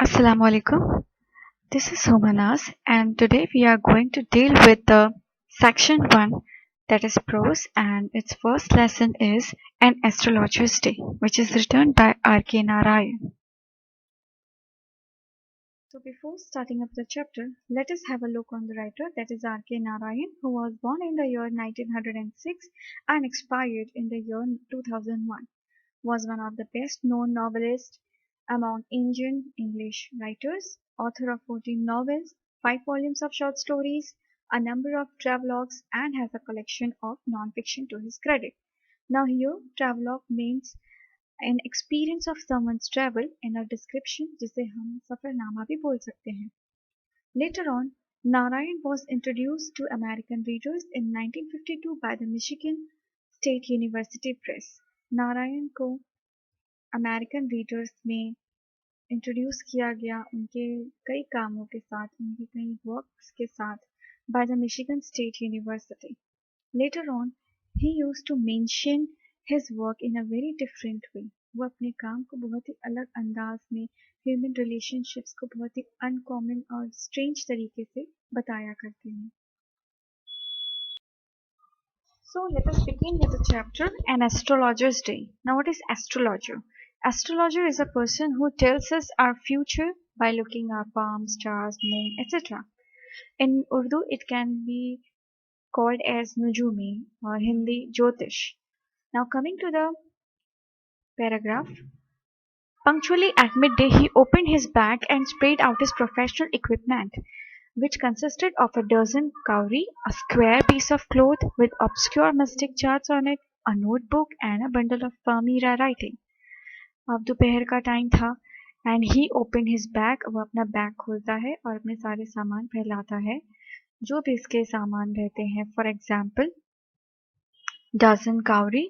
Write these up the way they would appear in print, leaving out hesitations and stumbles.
Assalamu alaikum. This is Homanas, and today we are going to deal with the section 1, that is prose, and its first lesson is An Astrologer's Day, which is written by R.K. Narayan. So before starting up the chapter, let us have a look on the writer, that is R.K. Narayan, who was born in the year 1906 and expired in the year 2001. Was one of the best known novelists among Indian English writers, author of 14 novels, 5 volumes of short stories, a number of travelogues, and has a collection of non-fiction to his credit. Now here, travelogue means an experience of someone's travel in a description जिसे हम सफरनामा भी बोल सकते हैं. Later on, Narayan was introduced to American readers in 1952 by the Michigan State University Press. Narayan को American readers में introduce किया गया उनके कई कामों के साथ, उनके कई वर्क्स के साथ by the Michigan State University. Later on, he used to mention his work in a very different way. वो अपने काम को बहुत ही अलग अंदाज में, ह्यूमन रिलेशनशिप्स को बहुत ही अनकॉमन और स्ट्रेंज तरीके से बताया करते हैं. So let us begin with the chapter An Astrologer's Day. Now what is astrologer? Astrologer is a person who tells us our future by looking our palms, stars, moon, etc. In Urdu it can be called as Nujumi or Hindi Jyotish. Now coming to the paragraph. Punctually at midday he opened his bag and spread out his professional equipment, which consisted of a dozen cowrie, a square piece of cloth with obscure mystic charts on it, a notebook, and a bundle of Palmyra writing. अब दोपहर का time था and he open his bag. वो अपना bag खोलता है और अपने सारे सामान फैलाता है, जो भी इसके सामान रहते हैं. For example, dozen cowrie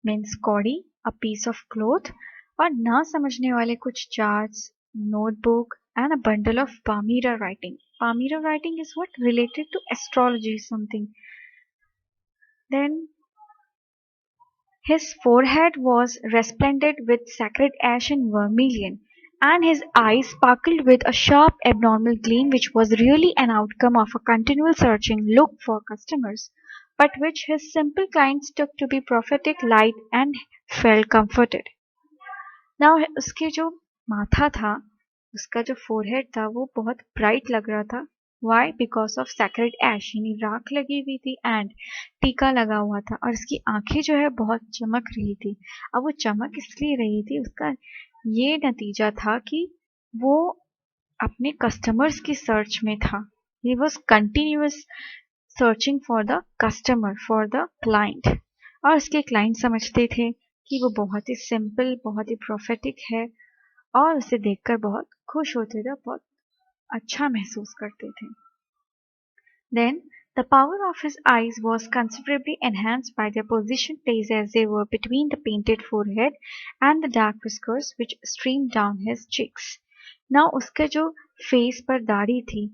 means कौड़ी, अ पीस ऑफ क्लोथ, और ना समझने वाले कुछ charts, notebook, and a bundle of Palmyra writing. Palmyra writing is what? Related to astrology something. Then his forehead was resplendent with sacred ash and vermilion, and his eyes sparkled with a sharp abnormal gleam which was really an outcome of a continual searching look for customers, but which his simple clients took to be prophetic light and felt comforted. Now उसके जो माथा था, उसका जो forehead था, वो बहुत bright लग रहा था. वाई? बिकॉज ऑफ सैक्रेड एश, यानी राख लगी हुई थी एंड टीका लगा हुआ था, और इसकी आंखें जो है बहुत चमक रही थी. अब वो चमक इसलिए रही थी, उसका ये नतीजा था कि वो अपने कस्टमर्स की सर्च में था. He was continuous searching for the customer, for the client, और उसके क्लाइंट समझते थे कि वो बहुत ही सिंपल, बहुत ही प्रोफेटिक है, और उसे देखकर बहुत खुश होते थे, बहुत अच्छा महसूस करते थे. Then the power of his eyes was considerably enhanced by their position placed as they were between the painted forehead and the dark whiskers which streamed down his cheeks. Now उसके जो फेस पर दाढ़ी थी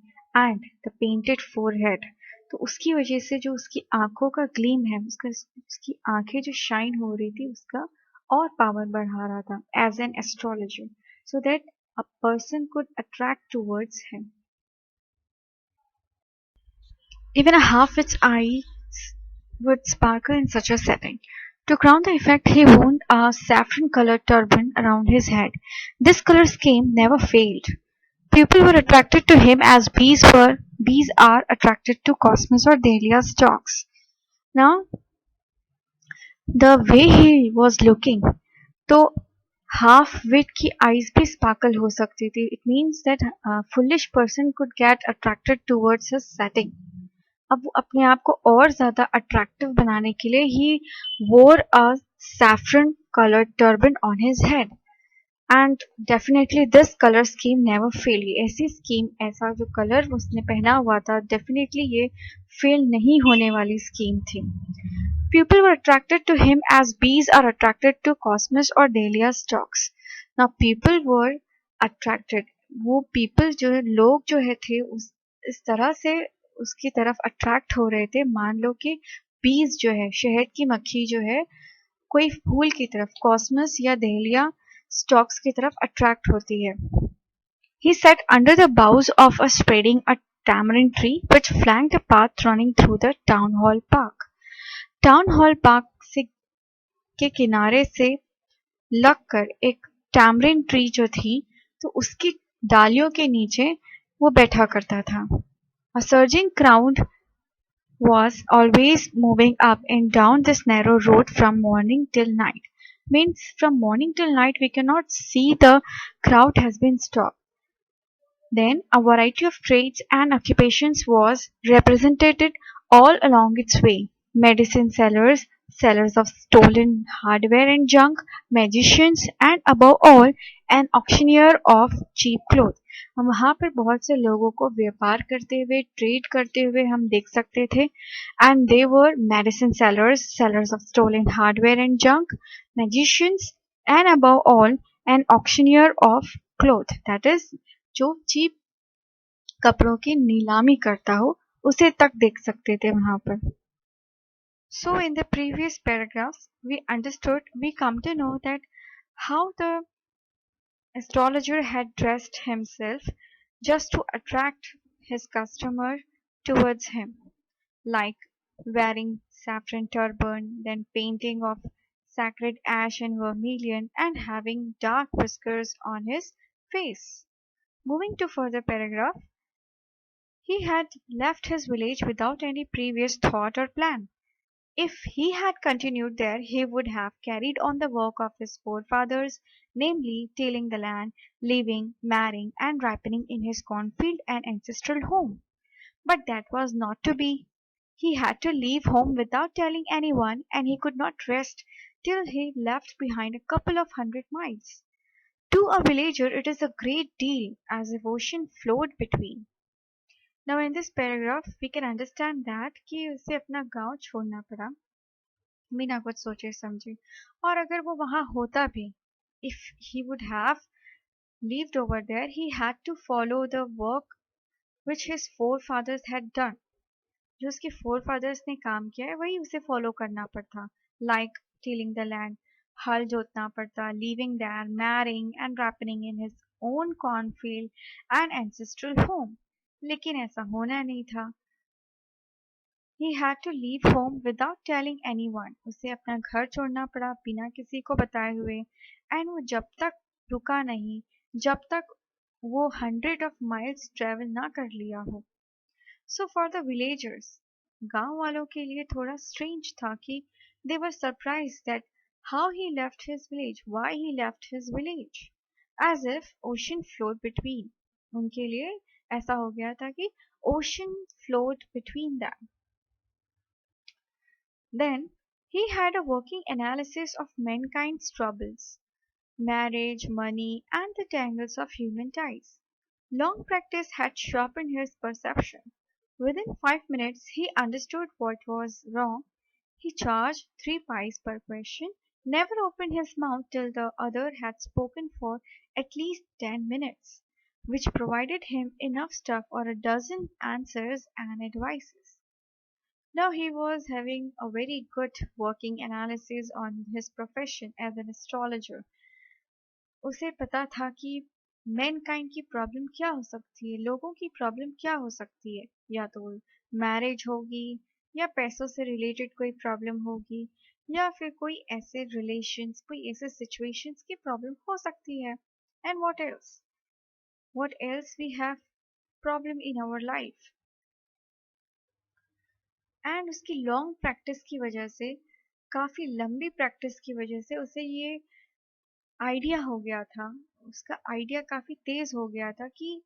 and the painted forehead, तो उसकी वजह से जो उसकी आंखों का ग्लीम है, उसकी आंखें जो शाइन हो रही थी, उसका और पावर बढ़ा रहा था as an astrologer, so that a person could attract towards him. Even a half-wit's eyes would sparkle in such a setting. To crown the effect, he wore a saffron-colored turban around his head. This color scheme never failed. People were attracted to him as bees are attracted to cosmos or dahlia stalks. Now, the way he was looking, तो half विट की eyes भी sparkle हो सकती थी. It means that foolish person could get attracted towards his setting. अब वो अपने आप को और ज्यादा अट्रैक्टिव बनाने के लिए ही wore a saffron coloured turban on his head, and definitely this colour scheme never fail. ऐसी स्कीम, ऐसा जो कलर उसने पहना हुआ था, डेफिनेटली ये फेल नहीं होने वाली स्कीम थी. People were attracted to him as bees are attracted to cosmos or dahlia stalks. Now people were attracted. वो people जो है, लोग जो है थे, इस तरह से उसकी तरफ अट्रैक्ट हो रहे थे. मान लो कि बीज जो है, शहद की मक्खी जो है, कोई फूल की तरफ, कॉस्मस या दहलिया स्टॉक्स की तरफ अट्रैक्ट होती है. He sat under the boughs of a spreading a tamarind tree which flanked a path running through the town hall park. Town hall park से के किनारे से लगकर एक टैमरिन ट्री जो थी तो उसकी डालियों के नीचे वो बैठा करता था. A surging crowd was always moving up and down this narrow road from morning till night. Means from morning till night we cannot see the crowd has been stopped. Then a variety of trades and occupations was represented all along its way. Medicine sellers, sellers of stolen hardware and junk, magicians, and above all, an auctioneer of cheap clothes. हम वहाँ पर बहुत से लोगों को व्यापार करते हुए ट्रेड करते हुए हम देख सकते थे and they were medicine sellers, sellers of stolen hardware and junk, magicians, and above all, an auctioneer of cloth. That is जो चीप कपड़ों की नीलामी करता हो उसे तक देख सकते थे वहां पर. So in the previous paragraphs we come to know that how the astrologer had dressed himself just to attract his customer towards him, like wearing saffron turban, then painting of sacred ash and vermilion, and having dark whiskers on his face. Moving to further paragraph, he had left his village without any previous thought or plan. If he had continued there, he would have carried on the work of his forefathers, namely tilling the land, living, marrying, and ripening in his cornfield and ancestral home. But that was not to be. He had to leave home without telling anyone, and he could not rest till he left behind a couple of 100 miles. To a villager, it is a great deal, as if ocean flowed between. Now in this paragraph we can understand that कि उसे अपना गांव छोड़ना पड़ा बिना कुछ सोचे समझे और अगर वो वहां होता भी if he would have lived over there he had to follow the work which his forefathers had done. जो उसके forefathers ने काम किया है वही उसे follow करना पड़ता like tilling the land हल जोतना पड़ता leaving there marrying and ripening in his own cornfield and ancestral home. लेकिन ऐसा होना नहीं था. He had to leave home without telling anyone. उसे अपना घर छोड़ना पड़ा बिना किसी को बताए हुए and वो जब तक रुका नहीं जब तक वो 100 of miles travel ना कर लिया हो. So for the villagers, गांव वालों के लिए थोड़ा strange था कि they were surprised that how he left his village, why he left his village, as if ocean flowed between. उनके लिए ऐसा हो गया था कि ocean flowed between them. Then he had a working analysis of mankind's troubles, marriage, money, and the tangles of human ties. Long practice had sharpened his perception. Within 5 minutes he understood what was wrong. He charged 3 pice per question, never opened his mouth till the other had spoken for at least 10 minutes, which provided him enough stuff for a dozen answers and advices. Now he was having a very good working analysis on his profession as an astrologer. उसे पता था कि Mankind की problem क्या हो सकती है, लोगों की प्रॉब्लम क्या हो सकती है. या तो मैरिज होगी या पैसों से रिलेटेड कोई प्रॉब्लम होगी या फिर कोई ऐसे रिलेशंस कोई ऐसे सिचुएशंस की प्रॉब्लम हो सकती है. And what else we have problem in our life. And उसकी लॉन्ग प्रैक्टिस की वजह से काफ़ी लंबी प्रैक्टिस की वजह से उसे ये आइडिया हो गया था. उसका आइडिया काफ़ी तेज हो गया था कि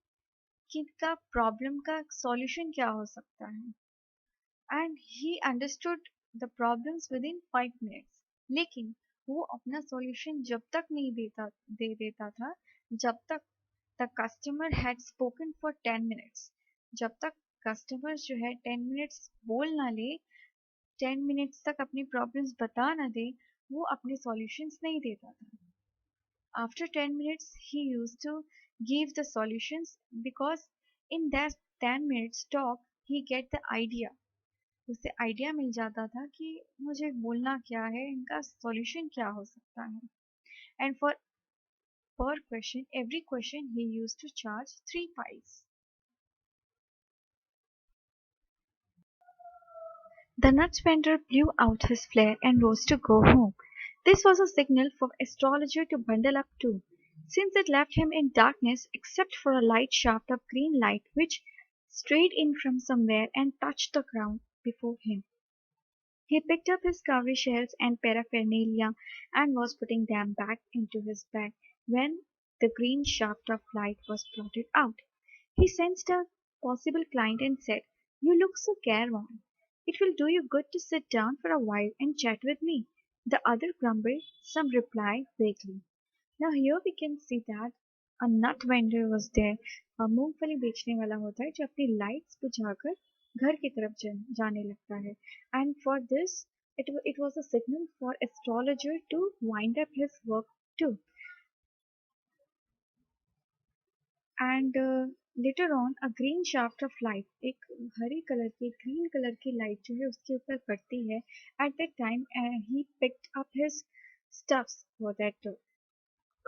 का प्रॉब्लम का सॉल्यूशन क्या हो सकता है. And he understood the problems with in 5 minutes. लेकिन वो अपना सॉल्यूशन जब तक नहीं दे देता था जब तक the customer had spoken for 10 minutes. जब तक कस्टमर जो है 10 मिनट्स बोल ना ले 10 मिनट्स तक अपनी प्रॉब्लम्स बता ना दे वो अपने सॉल्यूशंस नहीं देता था. After 10 minutes, he used to give the solutions because in that 10 minutes talk, he get the idea. उसे आइडिया मिल जाता था कि मुझे बोलना क्या है इनका सॉल्यूशन क्या हो सकता है. And for per question. Every question he used to charge 3 pies. The nuts vendor blew out his flare and rose to go home. This was a signal for Astrologer to bundle up too, since it left him in darkness except for a light shaft of green light which strayed in from somewhere and touched the ground before him. He picked up his cowrie shells and paraphernalia and was putting them back into his bag when the green shaft of light was blotted out. He sensed a possible client and said, "You look so careworn. It will do you good to sit down for a while and chat with me." The other grumbled some reply vaguely. Now here we can see that a nut vendor was there. मूंगफली बेचने वाला होता है जो अपनी lights बुझाकर घर की तरफ जाने लगता है. And for this, it was a signal for astrologer to wind up his work too. And later on, a green shaft of light, एक हरी कलर की ग्रीन कलर की लाइट जो है उसके ऊपर पड़ती है. At that time, he picked up his stuffs for that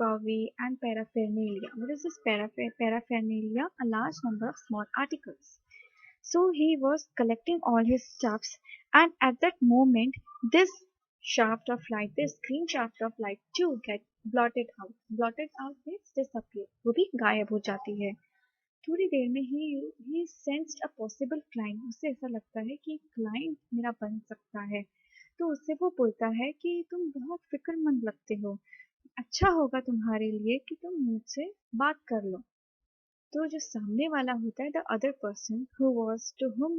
covey and paraphernalia. What is this paraphernalia? A large number of small articles. So he was collecting all his stuffs, and at that moment, this shaft of light, this green shaft of light too get blotted out. Blotted out means disappear. वो भी गायब हो जाती है. थोड़ी देर में he sensed a possible client. उसे ऐसा लगता है कि क्लाइंट मेरा बन सकता है. तो उससे वो बोलता है कि तुम बहुत फिक्रमंद लगते हो. अच्छा होगा तुम्हारे लिए कि तुम मुझसे बात कर लो. तो जो सामने वाला होता है, the other person who was to whom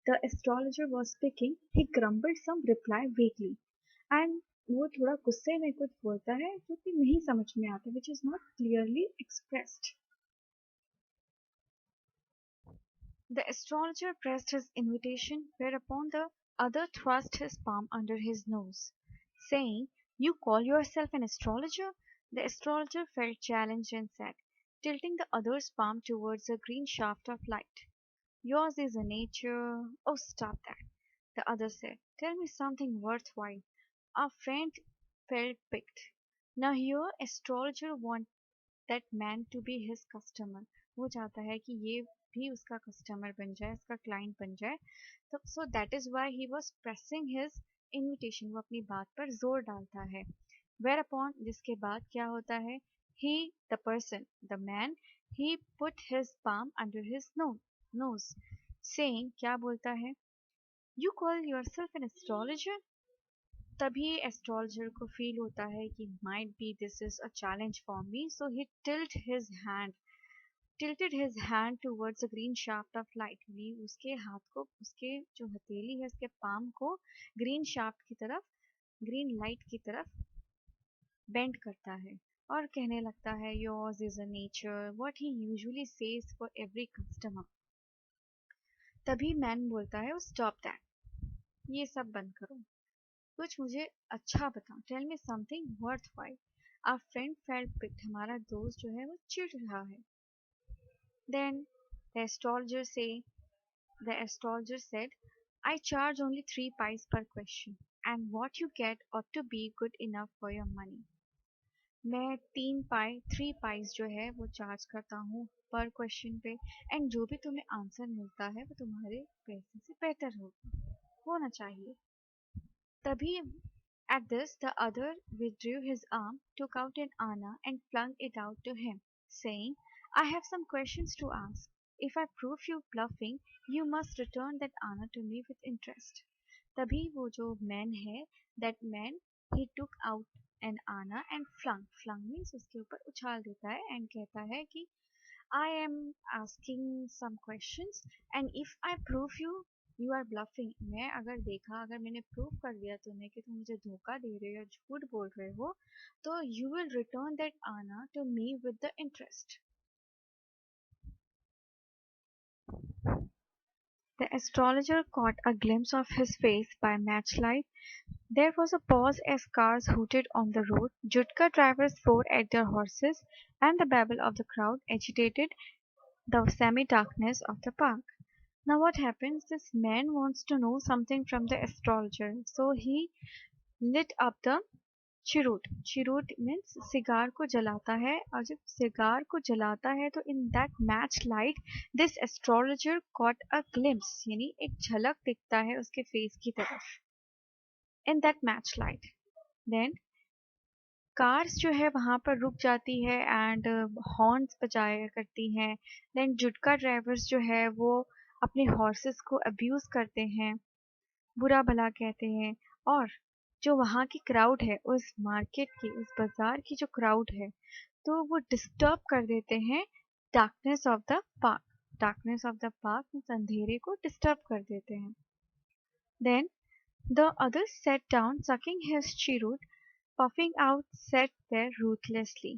the astrologer was speaking, he grumbled some reply vaguely. एंड वो थोड़ा गुस्से में कुछ बोलता है जो कि नहीं समझ में आता, which is not clearly expressed. The astrologer pressed his invitation, whereupon the other thrust his palm under his nose, saying, "You call yourself an astrologer?" The astrologer felt challenged and said, tilting the other's palm towards a green shaft of light, "Yours is a nature—" "Oh, stop that," the other said. "Tell me something worthwhile." Our friend felt piqued. Now here astrologer wants that man to be his customer. वो चाहता है कि ये भी उसका customer बन जाए, उसका क्लाइंट बन जाए. तो so that is why he was pressing his invitation. वो अपनी बात पर जोर डालता है. Whereupon जिसके बाद क्या होता है? He, the person, the man, he put his palm under his nose, saying, क्या बोलता है? "You call yourself an astrologer?" तभी एस्ट्रोलॉजर को फील होता है कि might be this is a challenge for me, so he tilted his hand towards a green shaft of light. भी उसके हाथ को, उसके जो हथेली है, उसके पाम को ग्रीन शाफ्ट की तरफ, ग्रीन लाइट की तरफ बेंड करता है और कहने लगता है, "Yours is a nature," what he usually says for every customer. तभी मैन बोलता है, "स्टॉप दैट, ये सब बंद करो, कुछ मुझे अच्छा बताओ, tell me something worthwhile." Our friend felt piqued, हमारा दोस्त जो है वो चिढ़ रहा है. Then the astrologer said, "I charge only 3 pies per question, and what you get ought to be good enough for your money." मैं 3 पाइज जो है वो चार्ज करता हूँ पर क्वेश्चन पे, एंड जो भी तुम्हें आंसर मिलता है वो तुम्हारे पैसे से बेहतर होना चाहिए. तभी at this the other withdrew his arm, took out an anna and flung it out to him, saying, "I have some questions to ask. If I prove you bluffing, you must return that anna to me with interest." तभी वो जो man है, that man, he took out an anna and flung means उसके ऊपर उछाल देता है and कहता है कि I am asking some questions, and if I prove you are bluffing, मैं अगर देखा, अगर मैंने प्रूव कर दिया तुम्हें कि तुम मुझे धोखा दे रहे हो या झूठ बोल रहे हो, तो you will return that anna to me with the interest. The astrologer caught a glimpse of his face by matchlight. There was a pause as cars hooted on the road, Jutka drivers swore at their horses, and the babble of the crowd agitated the semi-darkness of the park. Now what happens? This man wants to know something from the astrologer, so he lit up the cheroot cheroot means cigar को जलाता है और जब cigar को जलाता है तो in that match light this astrologer caught a glimpse यानी एक झलक दिखता है उसके फेस की तरफ in that match light then cars जो है वहाँ पर रुक जाती है एंड हॉर्न्स बजाया करती हैं देन जुटका ड्राइवर्स जो है वो अपने हॉर्सेस को अब्यूज़ करते हैं बुरा भला कहते हैं और जो वहाँ की क्राउड है उस मार्केट की उस बाजार की जो क्राउड है तो वो डिस्टर्ब कर देते हैं darkness of the park darkness of the park means अंधेरे को डिस्टर्ब कर देते हैं then the other sat down sucking his cheroot puffing out sat there ruthlessly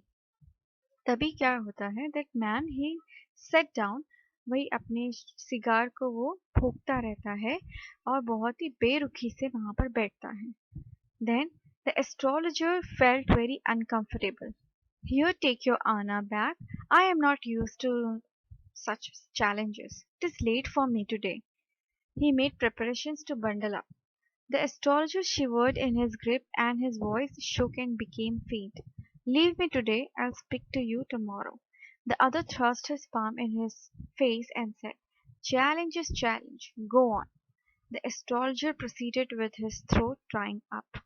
तभी क्या होता है that man he set down वही अपने सिगार को वो फूकता रहता है और बहुत ही बेरुखी से वहां पर बैठता है then the astrologer felt very uncomfortable here take your आना back I am not used to such challenges it is late for me today he made preparations to bundle up. The astrologer shivered in his grip and his voice shook and became faint. Leave me today, I'll speak to you tomorrow. The other thrust his palm in his face and said, challenge is challenge. Go on. The astrologer proceeded with his throat drying up.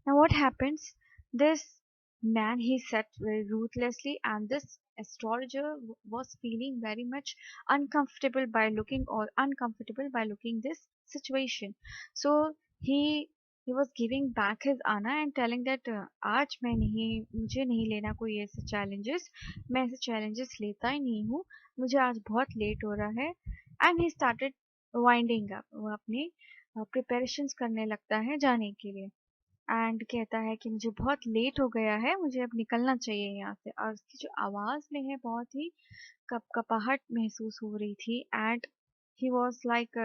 Now what happens? This man he said very ruthlessly and this astrologer was feeling very much uncomfortable by looking this situation. So he was giving back his आना and telling that आज मैं नहीं मुझे नहीं लेना कोई ऐसे challenges मैं ऐसे challenges लेता ही नहीं हूँ मुझे आज बहुत लेट हो रहा है and he started winding up वो अपने preparations करने लगता है जाने के लिए एंड कहता है कि मुझे बहुत लेट हो गया है मुझे अब निकलना चाहिए यहाँ से और उसकी जो आवाज़ में है बहुत ही कपकपाहट महसूस हो रही थी एंड ही वॉज लाइक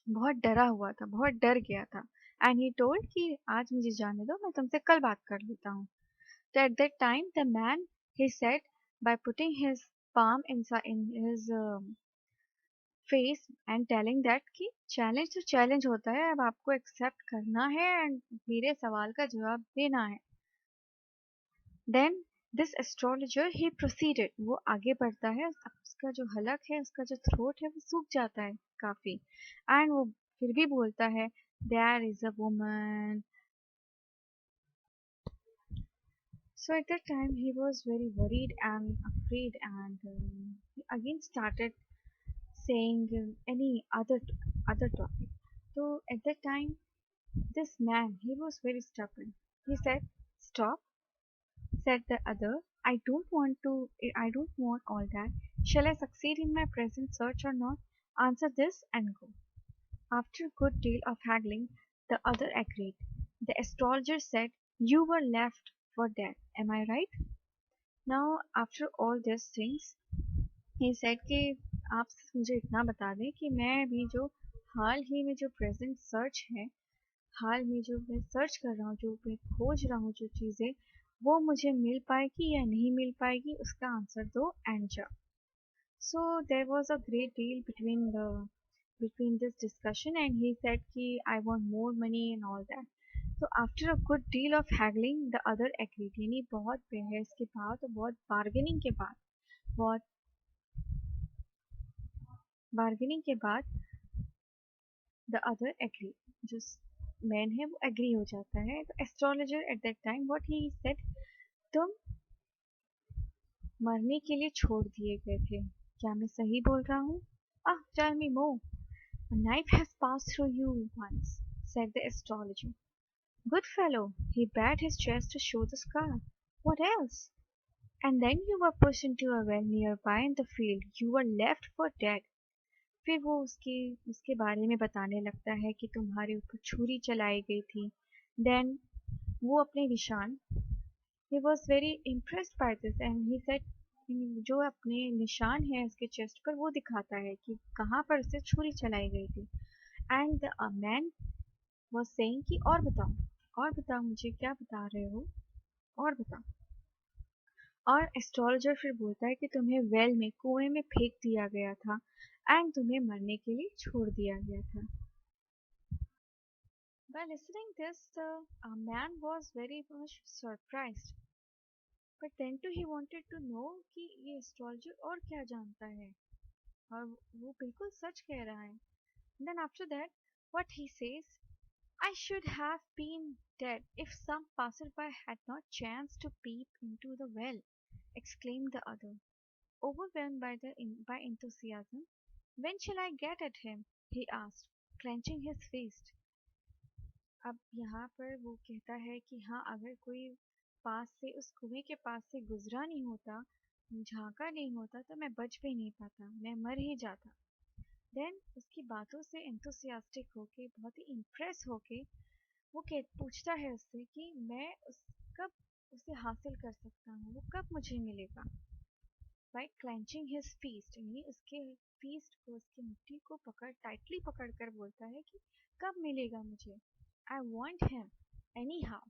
बहुत डरा हुआ था बहुत डर गया था एंड ही टोल्ड कि आज मुझे जाने दो मैं तुमसे कल बात कर लेता हूँ तो at that time the man he said by putting his palm in his face and telling that कि चैलेंज तो चैलेंज होता है अब आपको एक्सेप्ट करना है एंड मेरे सवाल का जवाब देना है then this astrologer he proceeded वो आगे बढ़ता है अब उसका जो हलक है उसका जो थ्रोट है वो सूख जाता है काफी एंड वो फिर भी बोलता है there is a woman so at that time he was very worried and afraid and he again started saying any other topic so at that time this man he was very stubborn he said stop said the other. I don't want all that. Shall I succeed in my present search or not? Answer this and go. After a good deal of haggling, the other agreed. The astrologer said, you were left for dead. Am I right? Now, after all these things, he said कि आप मुझे इतना बता दें कि मैं अभी जो हाल ही में जो प्रेजेंट सर्च है हाल में जो मैं सर्च कर रहा हूँ जो मैं खोज रहा हूँ जो चीज़ें वो मुझे मिल पाएगी या नहीं मिल पाएगी उसका आंसर दो एंड जाओ so there was a great deal between this discussion and he said कि I want more money and all that so after a good deal of haggling the other agreed यानी बहुत बहस के बाद और बहुत बहुत बार्गेनिंग के बाद the other agreed जो मैन है वो एग्री हो जाता है तो astrologer eight that time what he said तुम मरने के लिए छोड़ दिए गए थे क्या मैं सही बोल रहा हूँ ah tell me more a knife has passed through you once said the astrologer good fellow he bared his chest to show the scar what else and then you were pushed into a well nearby in the field you were left for dead फिर वो उसके बारे में बताने लगता है कि तुम्हारे ऊपर छुरी चलाई गई थी देन वो अपने निशान he was very impressed by this and he said जो अपने निशान है उसके चेस्ट पर वो दिखाता है कि कहाँ पर उसे छुरी चलाई गई थी and the man was saying कि और बताओ मुझे क्या बता रहे हो और बताओ और एस्ट्रोलॉजर फिर बोलता है कि तुम्हें वेल में कुएं में फेंक दिया गया था एंड तुम्हें मरने के लिए छोड़ दिया गया था By listening this, the man was very much surprised. But then too he wanted to know कि ये astrologer और क्या जानता है और वो बिल्कुल सच कह रहा है. Then after that, what he says, I should have been dead if some passerby had not chanced to peep into the well, exclaimed the other, overwhelmed by enthusiasm. When shall I get at him? He asked, clenching his fist. अब यहाँ पर वो कहता है कि हाँ अगर कोई पास से उस कुएं के पास से गुजरा नहीं होता, झांका नहीं होता तो मैं बच भी नहीं पाता, मैं मर ही जाता. देन उसकी बातों से एंथुसियास्टिक होके बहुत ही इम्प्रेस होके वो पूछता है उससे कि मैं कब उसे हासिल कर सकता हूँ, वो कब मुझे मिलेगा. बाय क्लेंचिंग हिज फीस्ट यानी उसके फीस्ट को उसकी मुट्ठी को टाइटली पकड़ कर बोलता है कि कब मिलेगा मुझे. I want him any how.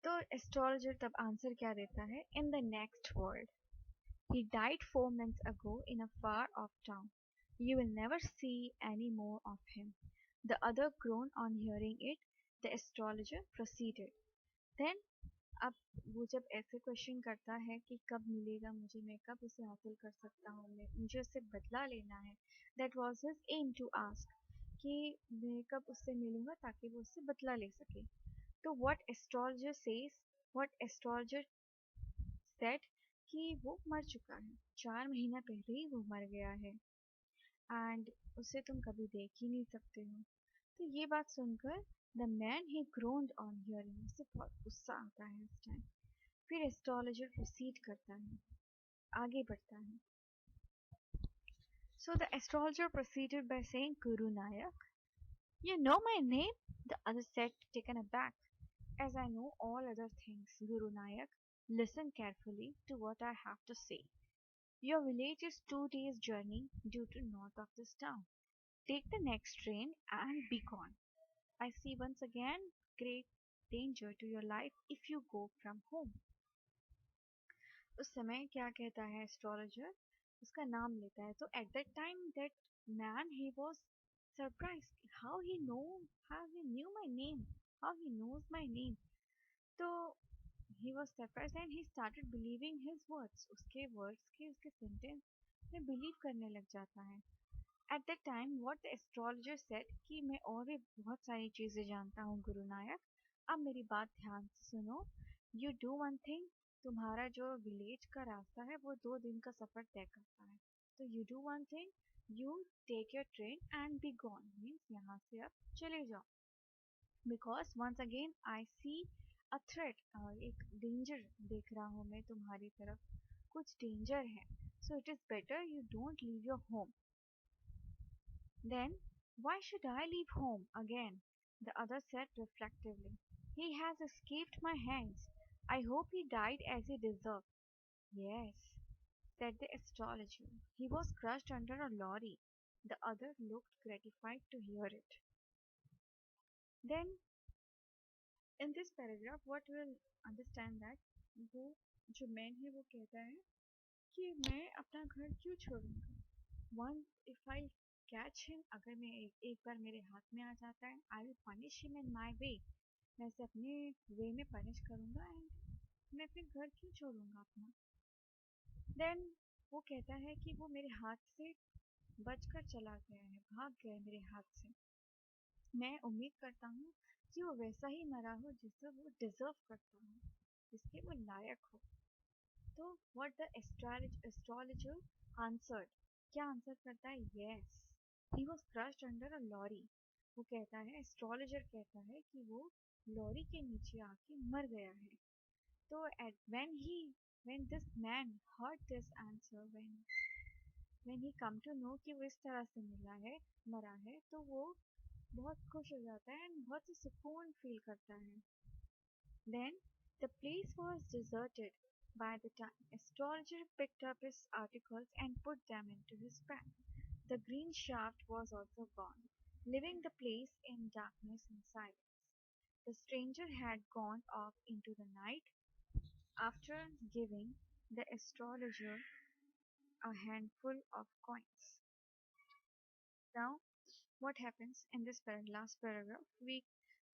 तो एस्ट्रोलॉजर तब आंसर क्या देता है, in the next world. He died 4 months ago in a far off town. You will never see any more of him. The other groaned on hearing it. The astrologer proceeded. Then अब वो जब ऐसे question करता है कि कब मिलेगा मुझे, मैं कब उसे हासिल कर सकता हूँ, मैं मुझे उससे बदला लेना है. That was his aim to ask कि मैं कब उससे मिलूंगा ताकि वो उससे बदला ले सके. तो व्हाट एस्ट्रोलॉजर सेड कि वो मर चुका है, 4 महीना पहले ही वो मर गया है एंड उसे तुम कभी देख ही नहीं सकते हो. तो ये बात सुनकर the man he ग्रोन्ड on hearing, उसे बहुत गुस्सा आता है इस टाइम. फिर एस्ट्रोलॉजर प्रोसीड करता है, आगे बढ़ता है. So the astrologer proceeded by saying, Guru Nayak, you know my name? The other said, taken aback. As I know all other things, Guru Nayak, listen carefully to what I have to say. Your village is 2 days' journey due to north of this town. Take the next train and be gone. I see once again great danger to your life if you go from home. उस समय क्या कहता है astrologer, उसका नाम लेता है. तो at that time that man he was surprised how he knew my name, how he knows my name. तो he was surprised and he started believing his words, उसके वर्ड्स के उसके सेंटेंस में बिलीव करने लग जाता है. At that time what the astrologer said कि मैं और भी बहुत सारी चीजें जानता हूँ गुरु नायक, अब मेरी बात ध्यान से सुनो. यू डू वन थिंग, तुम्हारा जो विलेज का रास्ता है वो 2 दिन का सफर तय करता है. तो you do one thing, you take your train and be gone, means यहाँ से अब चले जाओ. Because once again I see a threat, एक डेंजर देख रहा हूँ मैं तुम्हारी तरफ, कुछ डेंजर है. So it is better you don't leave your home. Then, why should I leave home again? The other said reflectively. He has escaped my hands. I hope he died as he deserved. Yes, said the astrologer. He was crushed under a lorry. The other looked gratified to hear it. Then, in this paragraph, what we'll understand that वो जो man है वो कहता है कि मैं अपना घर क्यों छोड़ूंगा. One if I catch him, अगर मैं एक बार मेरे हाथ में आ जाता है, I will punish him in my way, मैं इसे अपने वे में पनिश करूंगा एंड मैं फिर घर क्यों छोड़ूंगा अपना. देन वो कहता है कि वो मेरे हाथ से बचकर चला गया है, भाग गया है मेरे हाथ से. मैं उम्मीद करता हूँ कि वो वैसा ही मरा हो जिससे वो डिजर्व करता हो, जिसके वो लायक हो. तो व्हाट द एस्ट्रोलॉजर आंसर्ड, क्या आंसर करता है, yes he was crushed under a lorry. वो कहता है, एस्ट्रोलॉजर कहता है कि वो लॉरी के नीचे आके मर गया है. तो at when this man heard this answer, when he come to know कि वो इस तरह से मरा है, तो वो बहुत खुश हो जाता है एंड बहुत ही सुकून फील करता है. Then the place was deserted. By the time astrologer picked up his articles and put them into his bag, the green shaft was also gone, leaving the place in darkness and silence. The stranger had gone off into the night after giving the astrologer a handful of coins. Now, what happens in this last paragraph, we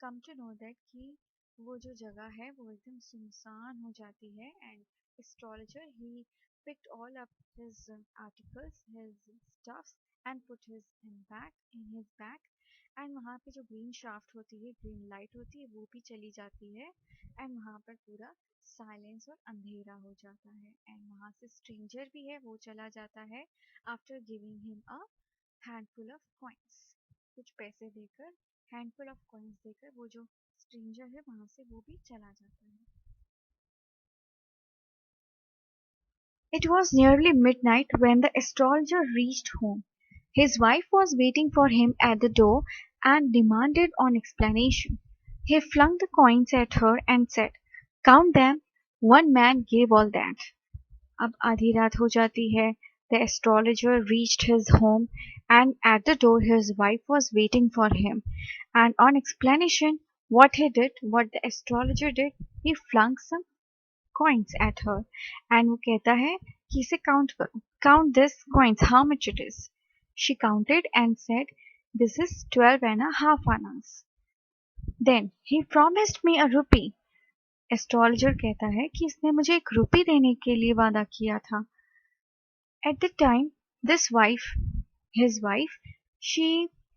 come to know that कि वो जो जगह है वो एकदम सुनसान हो जाती है and astrologer he picked all up his articles, his stuffs and put his in his bag and वहाँ पे जो ग्रीन शाफ्ट होती है ग्रीन लाइट होती है वो भी चली जाती है एंड वहाँ पर पूरा साइलेंस और अंधेरा हो जाता है एंड वहाँ से स्ट्रेंजर भी है वो चला जाता है after giving him a handful of coins कुछ पैसे देकर हैंडफुल ऑफ कॉइन्स देकर वो जो स्ट्रेंजर है वहां से वो भी चला जाता है. It was nearly midnight when the astrologer reached home. His wife was waiting for him at the door and demanded an explanation. He flung the coins at her and said, "Count them. One man gave all that." अब आधी रात हो जाती है. The astrologer reached his home and at the door his wife was waiting for him. And on explanation, what the astrologer did, he flung some coins at her. And वो कहता है कि इसे count करो. Count this coins, how much it is. She counted and said, "This is 12.5 annas." Then he promised me a rupee. Astrologer कहता है कि इसने मुझे 1 रुपी देने के लिए वादा किया था. At the time, his wife, she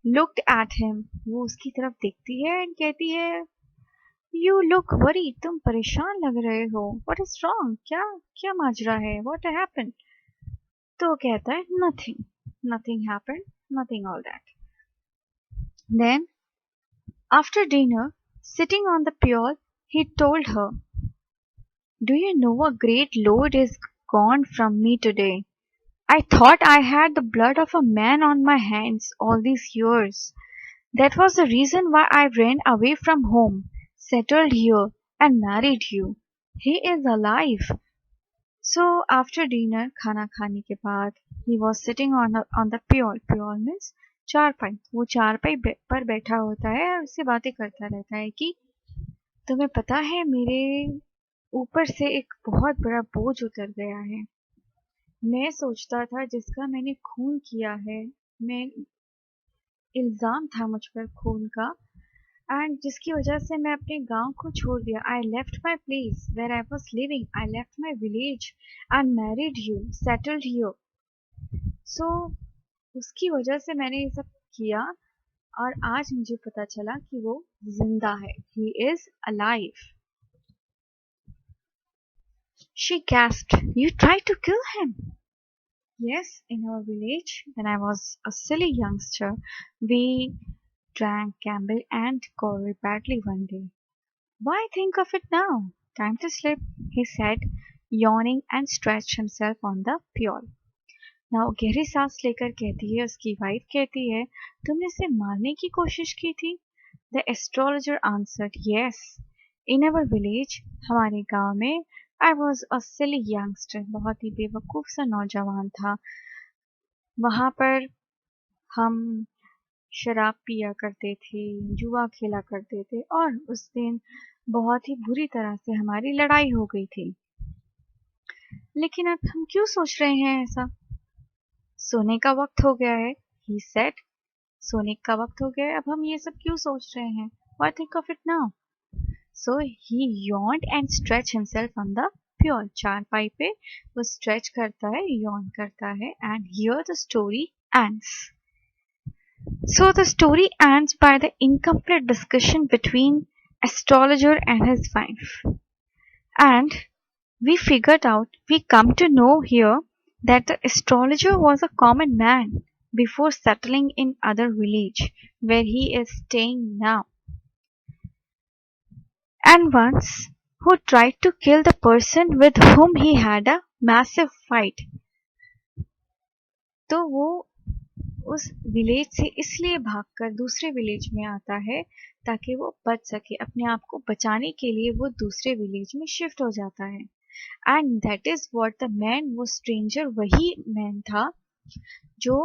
looked at him. वो उसकी तरफ देखती है and कहती है, "You look worried. तुम परेशान लग रहे हो. What is wrong? क्या क्या माजरा है? What happened?" तो वो कहता है, "Nothing. Nothing happened. Nothing all that." Then, after dinner, sitting on the pier, he told her, "Do you know a great load is gone from me today? I thought I had the blood of a man on my hands all these years. That was the reason why I ran away from home, settled here, and married you. He is alive." So after dinner, खाना खाने के बाद, he was sitting on the piol. Piol means चारपाई. वो चारपाई पर बैठा होता है और उससे बातें करता रहता है कि तुम्हें पता है मेरे ऊपर से एक बहुत बड़ा बोझ उतर गया है. मैं सोचता था जिसका मैंने खून किया है, मैं इल्ज़ाम था मुझ पर खून का एंड जिसकी वजह से मैं अपने गांव को छोड़ दिया. I left my place where I was living, I left my village and married you, settled here. So उसकी वजह से मैंने ये सब किया और आज मुझे पता चला कि वो जिंदा है. He is alive. She gasped, "You tried to kill him?" Yes, in our village, when I was a silly youngster, we drank, gambled, and quarreled badly one day. Why think of it now? Time to sleep, he said, yawning and stretched himself on the pure. Now गहरी सांस लेकर कहती है उसकी wife कहती है, "तुमने इसे मारने की कोशिश की थी?" The astrologer answered, "Yes. In our village, हमारे गांव में, I was a silly youngster, बहुत ही बेवकूफ सा नौजवान था. वहाँ पर हम शराब पिया करते थे, जुआ खेला करते थे और उस दिन बहुत ही बुरी तरह से हमारी लड़ाई हो गई थी. लेकिन अब हम क्यों सोच रहे हैं ऐसा? सोने का वक्त हो गया है." He said, सोने का वक्त हो गया है, अब हम ये सब क्यों सोच रहे हैं? Why think of it now? So he yawned and stretched himself on the pure. चारपाई पे वो stretch करता है, yawn करता है and here the story ends. So the story ends by the incomplete discussion between astrologer and his wife. And we come to know here that the astrologer was a common man before settling in other village where he is staying now. And once who tried to kill the person with whom he had a massive fight. तो वो उस village से इसलिए भागकर दूसरे village में आता है ताकि वो बच सके. अपने आप को बचाने के लिए वो दूसरे विलेज में शिफ्ट हो जाता है. And that is what the man, वो स्ट्रेंजर वही मैन था जो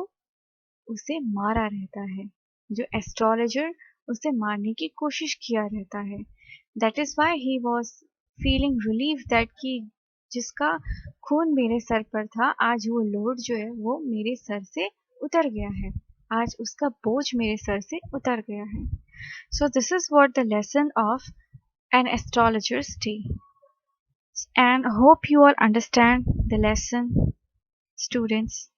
उसे मारा रहता है, जो एस्ट्रोलॉजर उसे मारने की कोशिश किया रहता है. That is why he was feeling relief that कि जिसका खून मेरे सर पर था आज वो लोड जो है वो मेरे सर से उतर गया है. आज उसका बोझ मेरे सर से उतर गया है. So this is what the lesson of an astrologer's day. And hope you all understand the lesson, students.